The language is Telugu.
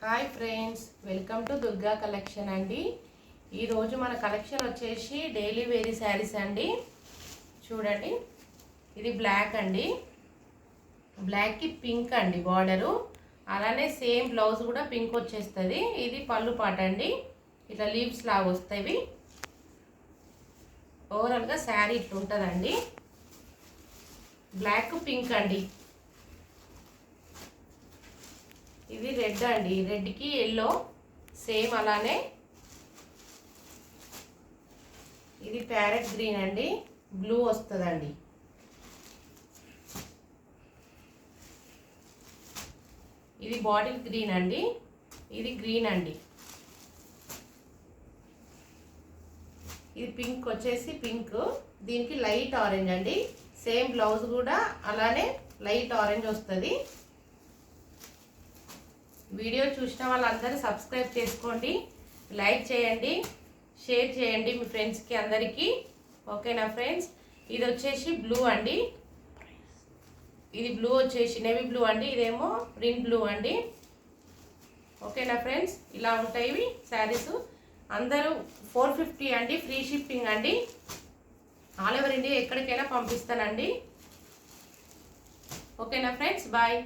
Hi friends, welcome to Durga collection అండి. ఈరోజు మన కలెక్షన్ వచ్చేసి డైలీ వేరీ శారీస్ అండి. చూడండి, ఇది బ్లాక్ అండి, బ్లాక్కి పింక్ అండి బార్డరు. అలానే సేమ్ బ్లౌజ్ కూడా పింక్ వచ్చేస్తుంది. ఇది పళ్ళు పాట అండి, ఇట్లా లీవ్స్ లాగా వస్తాయి. ఓవరాల్గా శారీ ఇట్లా ఉంటుందండి. బ్లాక్ పింక్ అండి. ఇది రెడ్ అండి, రెడ్కి ఎల్లో సేమ్ అలానే. ఇది ప్యారెట్ గ్రీన్ అండి, బ్లూ వస్తుందండి. ఇది బాటిల్ గ్రీన్ అండి, ఇది గ్రీన్ అండి. ఇది పింక్ వచ్చేసి పింక్, దీనికి లైట్ ఆరెంజ్ అండి. సేమ్ బ్లౌజ్ కూడా అలానే లైట్ ఆరెంజ్ వస్తుంది. వీడియో చూసిన వాళ్ళందరూ సబ్స్క్రైబ్ చేసుకోండి, లైక్ చేయండి, షేర్ చేయండి మీ ఫ్రెండ్స్కి అందరికీ. ఓకేనా ఫ్రెండ్స్? ఇది వచ్చేసి బ్లూ అండి, ఇది బ్లూ వచ్చేసి నేవీ బ్లూ అండి, ఇదేమో గ్రీన్ బ్లూ అండి. ఓకేనా ఫ్రెండ్స్? ఇలా ఉంటాయి శారీస్. అందరూ 450 అండి, ఫ్రీ షిప్పింగ్ అండి. ఆల్ ఓవర్ ఇండియా ఎక్కడికైనా పంపిస్తానండి. ఓకేనా ఫ్రెండ్స్? బాయ్.